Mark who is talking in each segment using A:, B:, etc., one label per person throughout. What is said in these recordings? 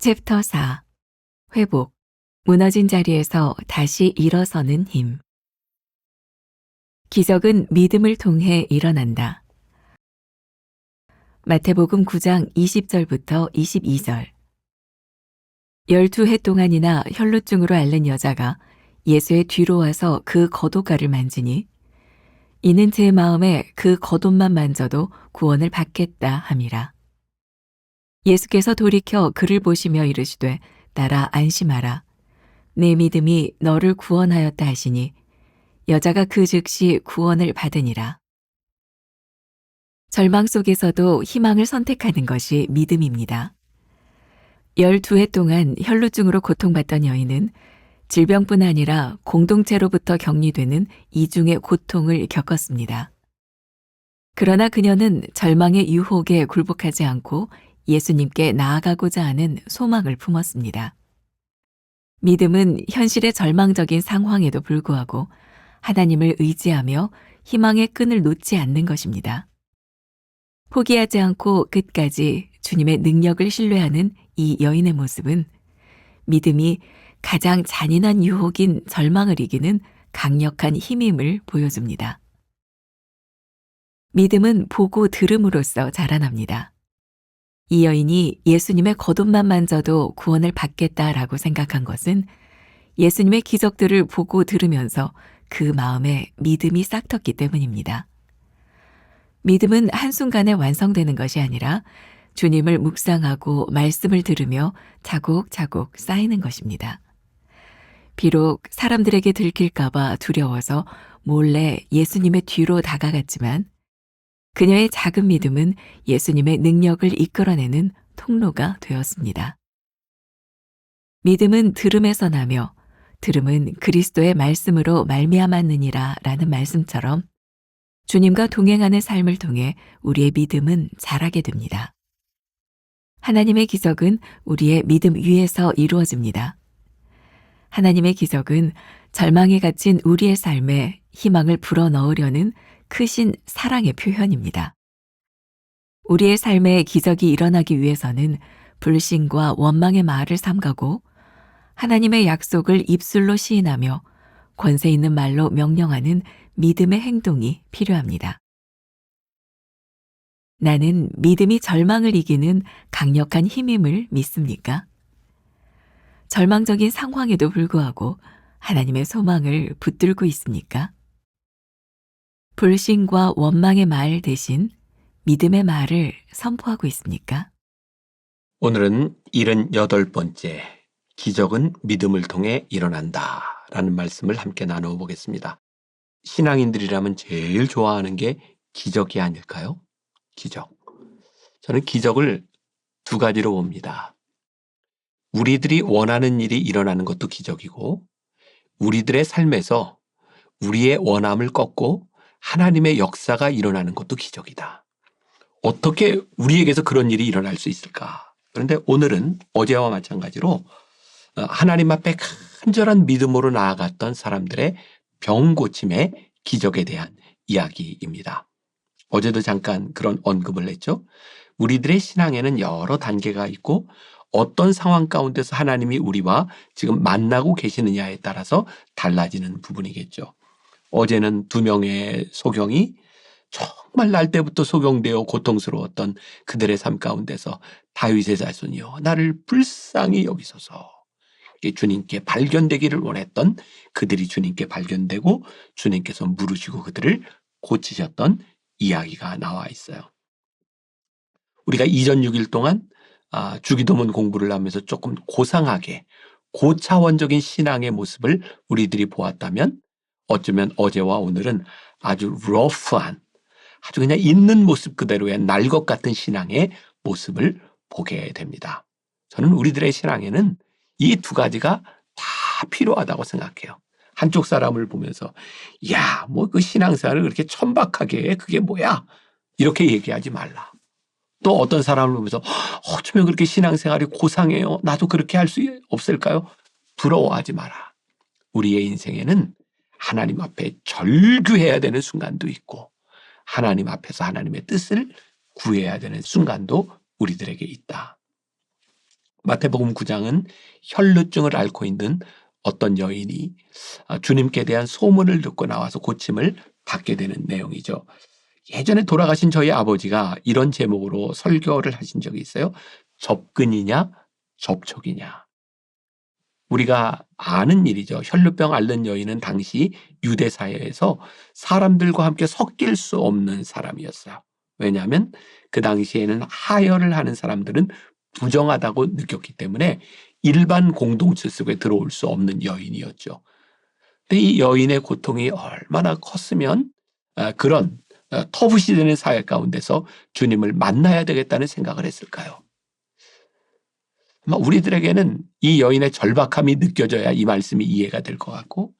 A: 챕터 4. 회복. 무너진 자리에서 다시 일어서는 힘. 기적은 믿음을 통해 일어난다. 마태복음 9장 20절부터 22절. 12해 동안이나 혈루증으로 앓는 여자가 예수의 뒤로 와서 그 겉옷가를 만지니 이는 제 마음에 그 겉옷만 만져도 구원을 받겠다 함이라. 예수께서 돌이켜 그를 보시며 이르시되 따라 안심하라. 내 믿음이 너를 구원하였다 하시니 여자가 그 즉시 구원을 받으니라. 절망 속에서도 희망을 선택하는 것이 믿음입니다. 12해 동안 혈루증으로 고통받던 여인은 질병뿐 아니라 공동체로부터 격리되는 이중의 고통을 겪었습니다. 그러나 그녀는 절망의 유혹에 굴복하지 않고 예수님께 나아가고자 하는 소망을 품었습니다. 믿음은 현실의 절망적인 상황에도 불구하고 하나님을 의지하며 희망의 끈을 놓지 않는 것입니다. 포기하지 않고 끝까지 주님의 능력을 신뢰하는 이 여인의 모습은 믿음이 가장 잔인한 유혹인 절망을 이기는 강력한 힘임을 보여줍니다. 믿음은 보고 들음으로써 자라납니다. 이 여인이 예수님의 겉옷만 만져도 구원을 받겠다라고 생각한 것은 예수님의 기적들을 보고 들으면서 그 마음에 믿음이 싹텄기 때문입니다. 믿음은 한순간에 완성되는 것이 아니라 주님을 묵상하고 말씀을 들으며 차곡차곡 쌓이는 것입니다. 비록 사람들에게 들킬까봐 두려워서 몰래 예수님의 뒤로 다가갔지만 그녀의 작은 믿음은 예수님의 능력을 이끌어내는 통로가 되었습니다. 믿음은 들음에서 나며 들음은 그리스도의 말씀으로 말미암았느니라 라는 말씀처럼 주님과 동행하는 삶을 통해 우리의 믿음은 자라게 됩니다. 하나님의 기적은 우리의 믿음 위에서 이루어집니다. 하나님의 기적은 절망에 갇힌 우리의 삶에 희망을 불어넣으려는 크신 사랑의 표현입니다. 우리의 삶에 기적이 일어나기 위해서는 불신과 원망의 말을 삼가고 하나님의 약속을 입술로 시인하며 권세 있는 말로 명령하는 믿음의 행동이 필요합니다. 나는 믿음이 절망을 이기는 강력한 힘임을 믿습니까? 절망적인 상황에도 불구하고 하나님의 소망을 붙들고 있습니까? 불신과 원망의 말 대신 믿음의 말을 선포하고 있습니까?
B: 오늘은 78번째 기적은 믿음을 통해 일어난다 라는 말씀을 함께 나누어 보겠습니다. 신앙인들이라면 제일 좋아하는 게 기적이 아닐까요? 기적. 저는 기적을 두 가지로 봅니다. 우리들이 원하는 일이 일어나는 것도 기적이고 우리들의 삶에서 우리의 원함을 꺾고 하나님의 역사가 일어나는 것도 기적이다. 어떻게 우리에게서 그런 일이 일어날 수 있을까? 그런데 오늘은 어제와 마찬가지로 하나님 앞에 간절한 믿음으로 나아갔던 사람들의 병 고침의 기적에 대한 이야기입니다. 어제도 잠깐 그런 언급을 했죠. 우리들의 신앙에는 여러 단계가 있고 어떤 상황 가운데서 하나님이 우리와 지금 만나고 계시느냐에 따라서 달라지는 부분이겠죠. 어제는 2명의 소경이 정말 날 때부터 소경되어 고통스러웠던 그들의 삶 가운데서 다윗의 자손이여 나를 불쌍히 여기소서. 주님께 발견되기를 원했던 그들이 주님께 발견되고 주님께서 물으시고 그들을 고치셨던 이야기가 나와 있어요. 우리가 이전 6일 동안 주기도문 공부를 하면서 조금 고상하게 고차원적인 신앙의 모습을 우리들이 보았다면 어쩌면 어제와 오늘은 아주 러프한 아주 그냥 있는 모습 그대로의 날 것 같은 신앙의 모습을 보게 됩니다. 저는 우리들의 신앙에는 이 두 가지가 다 필요하다고 생각해요. 한쪽 사람을 보면서 야, 뭐 그 신앙생활을 그렇게 천박하게 해? 그게 뭐야? 이렇게 얘기하지 말라. 또 어떤 사람을 보면서 어쩌면 그렇게 신앙생활이 고상해요. 나도 그렇게 할 수 없을까요? 부러워하지 마라. 우리의 인생에는 하나님 앞에 절규해야 되는 순간도 있고 하나님 앞에서 하나님의 뜻을 구해야 되는 순간도 우리들에게 있다. 마태복음 9장은 혈루증을 앓고 있는 어떤 여인이 주님께 대한 소문을 듣고 나와서 고침을 받게 되는 내용이죠. 예전에 돌아가신 저희 아버지가 이런 제목으로 설교를 하신 적이 있어요. 접근이냐 접촉이냐. 우리가 아는 일이죠. 혈루병 앓는 여인은 당시 유대 사회에서 사람들과 함께 섞일 수 없는 사람이었어요. 왜냐하면 그 당시에는 하혈을 하는 사람들은 부정하다고 느꼈기 때문에 일반 공동체 속에 들어올 수 없는 여인이었죠. 근데 이 여인의 고통이 얼마나 컸으면 그런 터부시되는 사회 가운데서 주님을 만나야 되겠다는 생각을 했을까요? 아마 우리들에게는 이 여인의 절박함이 느껴져야 이 말씀이 이해가 될 것 같고,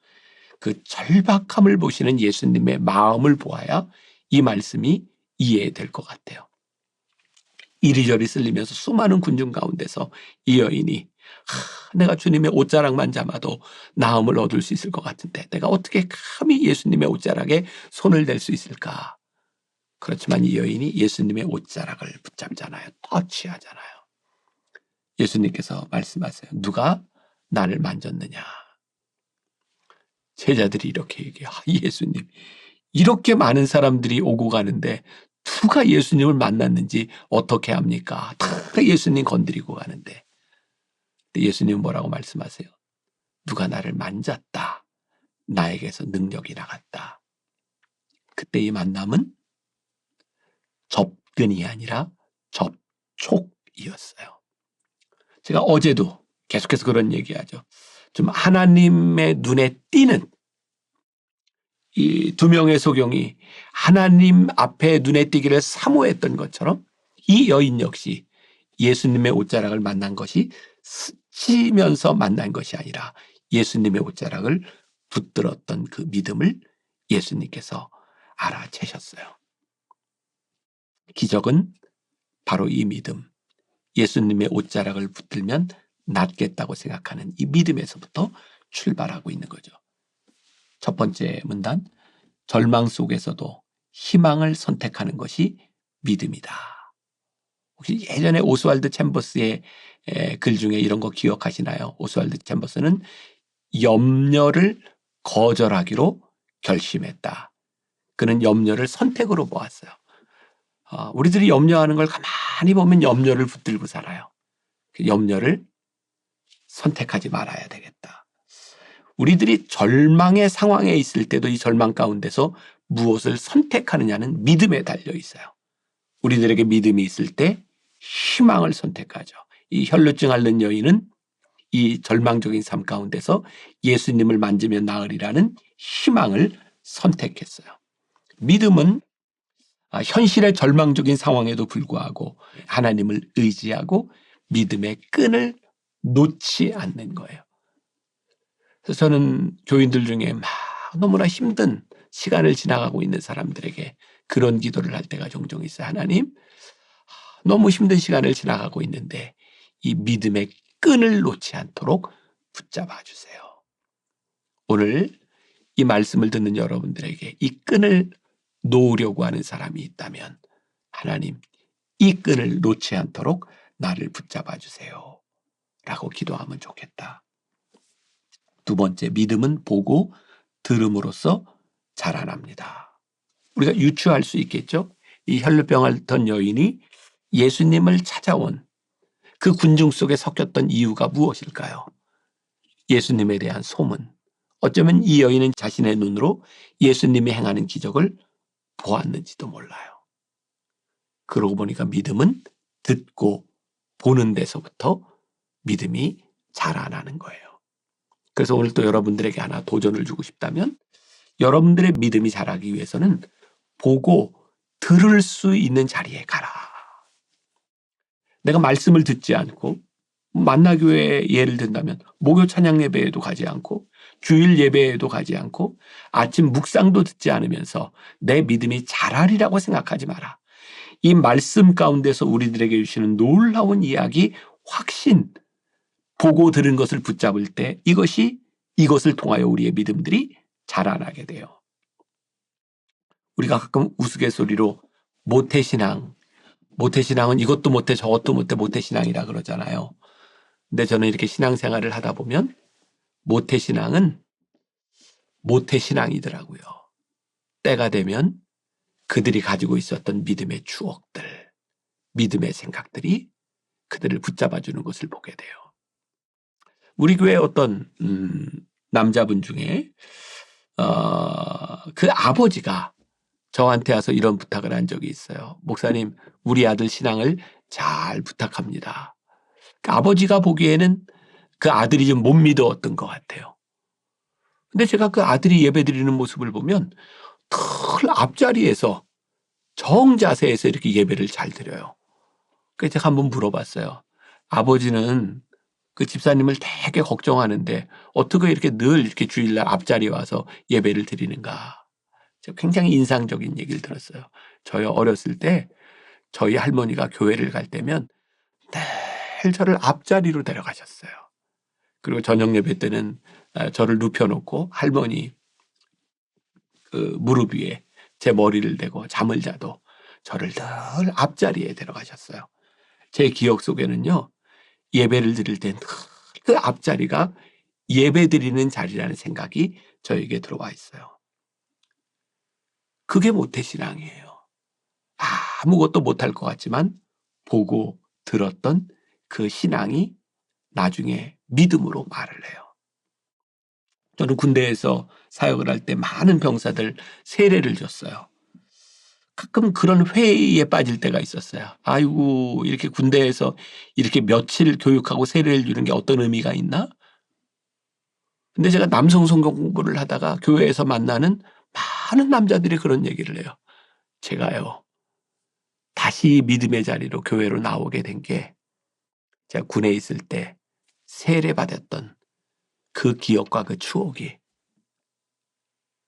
B: 그 절박함을 보시는 예수님의 마음을 보아야 이 말씀이 이해될 것 같아요. 이리저리 쓸리면서 수많은 군중 가운데서 이 여인이 내가 주님의 옷자락만 잡아도 나음을 얻을 수 있을 것 같은데 내가 어떻게 감히 예수님의 옷자락에 손을 댈 수 있을까? 그렇지만 이 여인이 예수님의 옷자락을 붙잡잖아요. 터치하잖아요. 예수님께서 말씀하세요. 누가 나를 만졌느냐? 제자들이 이렇게 얘기해요. 예수님, 이렇게 많은 사람들이 오고 가는데 누가 예수님을 만났는지 어떻게 합니까? 다 예수님 건드리고 가는데. 예수님은 뭐라고 말씀하세요? 누가 나를 만졌다. 나에게서 능력이 나갔다. 그때 이 만남은 접근이 아니라 접촉이었어요. 제가 어제도 계속해서 그런 얘기하죠. 좀 하나님의 눈에 띄는 이 두 명의 소경이 하나님 앞에 눈에 띄기를 사모했던 것처럼 이 여인 역시 예수님의 옷자락을 만난 것이 스치면서 만난 것이 아니라 예수님의 옷자락을 붙들었던 그 믿음을 예수님께서 알아채셨어요. 기적은 바로 이 믿음, 예수님의 옷자락을 붙들면 낫겠다고 생각하는 이 믿음에서부터 출발하고 있는 거죠. 첫 번째 문단, 절망 속에서도 희망을 선택하는 것이 믿음이다. 혹시 예전에 오스왈드 챔버스의 글 중에 이런 거 기억하시나요? 오스왈드 챔버스는 염려를 거절하기로 결심했다. 그는 염려를 선택으로 보았어요. 우리들이 염려하는 걸 가만히 보면 염려를 붙들고 살아요. 그 염려를 선택하지 말아야 되겠다. 우리들이 절망의 상황에 있을 때도 이 절망 가운데서 무엇을 선택하느냐는 믿음에 달려 있어요. 우리들에게 믿음이 있을 때 희망을 선택하죠. 이 혈루증 앓는 여인은 이 절망적인 삶 가운데서 예수님을 만지면 나으리라는 희망을 선택했어요. 믿음은 현실의 절망적인 상황에도 불구하고 하나님을 의지하고 믿음의 끈을 놓지 않는 거예요. 그래서 저는 교인들 중에 막 너무나 힘든 시간을 지나가고 있는 사람들에게 그런 기도를 할 때가 종종 있어요. 하나님, 너무 힘든 시간을 지나가고 있는데 이 믿음의 끈을 놓지 않도록 붙잡아 주세요. 오늘 이 말씀을 듣는 여러분들에게 이 끈을 놓으려고 하는 사람이 있다면 하나님, 이 끈을 놓지 않도록 나를 붙잡아 주세요. 라고 기도하면 좋겠다. 두 번째, 믿음은 보고 들음으로써 자라납니다. 우리가 유추할 수 있겠죠? 이 혈루병 앓던 여인이 예수님을 찾아온 그 군중 속에 섞였던 이유가 무엇일까요? 예수님에 대한 소문. 어쩌면 이 여인은 자신의 눈으로 예수님이 행하는 기적을 보았는지도 몰라요. 그러고 보니까 믿음은 듣고 보는 데서부터 믿음이 자라나는 거예요. 그래서 오늘 또 여러분들에게 하나 도전을 주고 싶다면 여러분들의 믿음이 자라기 위해서는 보고 들을 수 있는 자리에 가라. 내가 말씀을 듣지 않고 만나교회 예를 든다면 목요 찬양 예배에도 가지 않고 주일 예배에도 가지 않고 아침 묵상도 듣지 않으면서 내 믿음이 자라리라고 생각하지 마라. 이 말씀 가운데서 우리들에게 주시는 놀라운 이야기, 확신, 보고 들은 것을 붙잡을 때 이것을 통하여 우리의 믿음들이 자라나게 돼요. 우리가 가끔 우스갯소리로 모태신앙은 이것도 못해 저것도 못해 모태신앙이라 그러잖아요. 근데 저는 이렇게 신앙생활을 하다 보면 모태신앙은 모태신앙이더라고요. 때가 되면 그들이 가지고 있었던 믿음의 추억들, 믿음의 생각들이 그들을 붙잡아주는 것을 보게 돼요. 우리 교회 어떤 남자분 중에 그 아버지가 저한테 와서 이런 부탁을 한 적이 있어요. 목사님, 우리 아들 신앙을 잘 부탁합니다. 그 아버지가 보기에는 그 아들이 좀 못 믿었던 것 같아요. 근데 제가 그 아들이 예배드리는 모습을 보면 늘 앞자리에서 정자세에서 이렇게 예배를 잘 드려요. 그래서 제가 한번 물어봤어요. 아버지는 그 집사님을 되게 걱정하는데 어떻게 이렇게 늘 이렇게 주일날 앞자리에 와서 예배를 드리는가. 굉장히 인상적인 얘기를 들었어요. 저희 어렸을 때 저희 할머니가 교회를 갈 때면 늘 저를 앞자리로 데려가셨어요. 그리고 저녁 예배 때는 저를 눕혀놓고 할머니 그 무릎 위에 제 머리를 대고 잠을 자도 저를 늘 앞자리에 데려가셨어요. 제 기억 속에는요. 예배를 드릴 때 그 앞자리가 예배 드리는 자리라는 생각이 저에게 들어와 있어요. 그게 모태신앙이에요. 아무것도 못할 것 같지만 보고 들었던 그 신앙이 나중에 믿음으로 말을 해요. 저는 군대에서 사역을 할 때 많은 병사들 세례를 줬어요. 가끔 그런 회의에 빠질 때가 있었어요. 아이고 이렇게 군대에서 이렇게 며칠 교육하고 세례를 주는 게 어떤 의미가 있나? 근데 제가 남성 성경 공부를 하다가 교회에서 만나는 많은 남자들이 그런 얘기를 해요. 제가요. 다시 믿음의 자리로 교회로 나오게 된 게 제가 군에 있을 때 세례받았던 그 기억과 그 추억이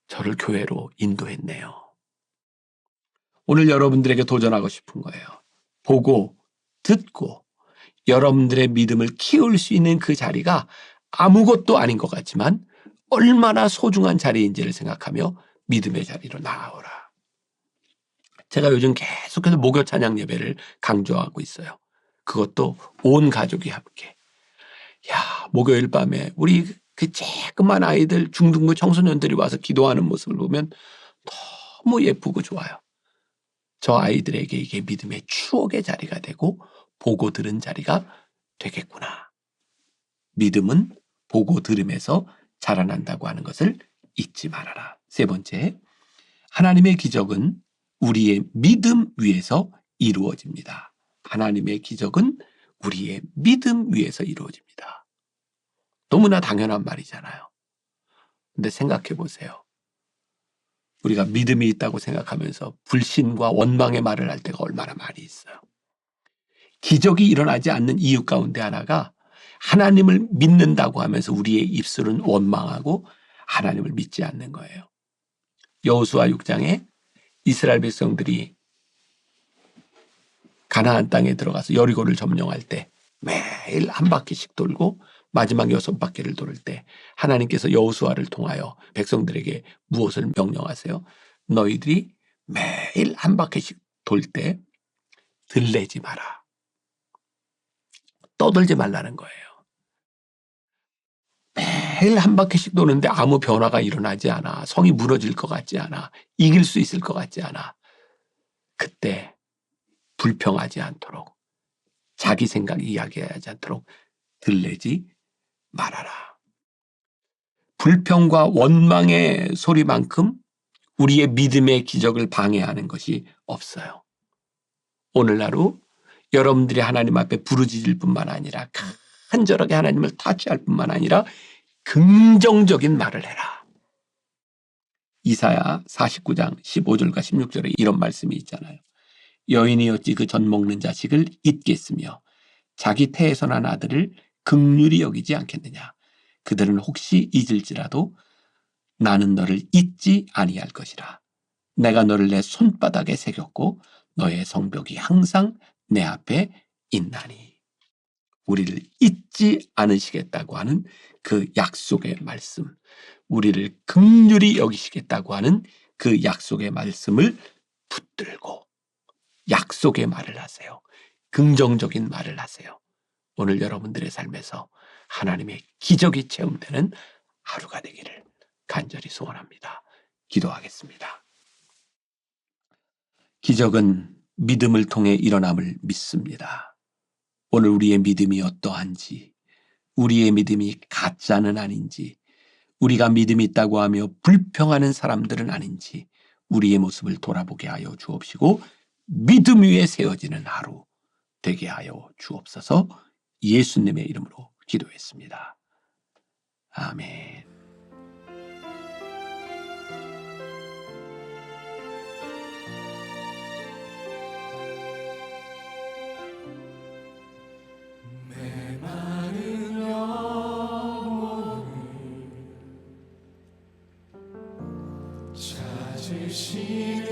B: 저를 교회로 인도했네요. 오늘 여러분들에게 도전하고 싶은 거예요. 보고 듣고 여러분들의 믿음을 키울 수 있는 그 자리가 아무것도 아닌 것 같지만 얼마나 소중한 자리인지를 생각하며 믿음의 자리로 나아오라. 제가 요즘 계속해서 목요 찬양 예배를 강조하고 있어요. 그것도 온 가족이 함께. 야, 목요일 밤에 우리 그 쬐끄만 아이들 중등부 청소년들이 와서 기도하는 모습을 보면 너무 예쁘고 좋아요. 저 아이들에게 이게 믿음의 추억의 자리가 되고 보고 들은 자리가 되겠구나. 믿음은 보고 들음에서 자라난다고 하는 것을 잊지 말아라. 세 번째, 하나님의 기적은 우리의 믿음 위에서 이루어집니다. 하나님의 기적은 우리의 믿음 위에서 이루어집니다. 너무나 당연한 말이잖아요. 근데 생각해 보세요. 우리가 믿음이 있다고 생각하면서 불신과 원망의 말을 할 때가 얼마나 많이 있어요. 기적이 일어나지 않는 이유 가운데 하나가 하나님을 믿는다고 하면서 우리의 입술은 원망하고 하나님을 믿지 않는 거예요. 여호수아 6장에 이스라엘 백성들이 가나안 땅에 들어가서 여리고를 점령할 때 매일 한 바퀴씩 돌고 마지막 6바퀴를 돌을 때 하나님께서 여호수아를 통하여 백성들에게 무엇을 명령하세요? 너희들이 매일 한 바퀴씩 돌 때 들레지 마라. 떠들지 말라는 거예요. 매일 한 바퀴씩 도는데 아무 변화가 일어나지 않아. 성이 무너질 것 같지 않아. 이길 수 있을 것 같지 않아. 그때 불평하지 않도록 자기 생각 이야기하지 않도록 들레지 말아라. 불평과 원망의 소리만큼 우리의 믿음의 기적을 방해하는 것이 없어요. 오늘 하루 여러분들이 하나님 앞에 부르짖을 뿐만 아니라 간절하게 하나님을 타치할 뿐만 아니라 긍정적인 말을 해라. 이사야 49장 15절과 16절에 이런 말씀이 있잖아요. 여인이 어찌 그 젖 먹는 자식을 잊겠으며 자기 태에서 난 아들을 긍휼히 여기지 않겠느냐. 그들은 혹시 잊을지라도 나는 너를 잊지 아니할 것이라. 내가 너를 내 손바닥에 새겼고 너의 성벽이 항상 내 앞에 있나니. 우리를 잊지 않으시겠다고 하는 그 약속의 말씀, 우리를 긍휼히 여기시겠다고 하는 그 약속의 말씀을 붙들고 약속의 말을 하세요. 긍정적인 말을 하세요. 오늘 여러분들의 삶에서 하나님의 기적이 체험되는 하루가 되기를 간절히 소원합니다. 기도하겠습니다. 기적은 믿음을 통해 일어남을 믿습니다. 오늘 우리의 믿음이 어떠한지, 우리의 믿음이 가짜는 아닌지, 우리가 믿음이 있다고 하며 불평하는 사람들은 아닌지 우리의 모습을 돌아보게 하여 주옵시고 믿음 위에 세워지는 하루 되게 하여 주옵소서. 예수님의 이름으로 기도했습니다. 아멘.
C: 메마른 영혼을 찾으시는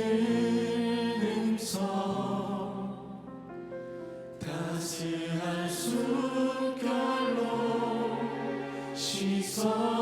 C: 음성 따스한 숨결로 씻어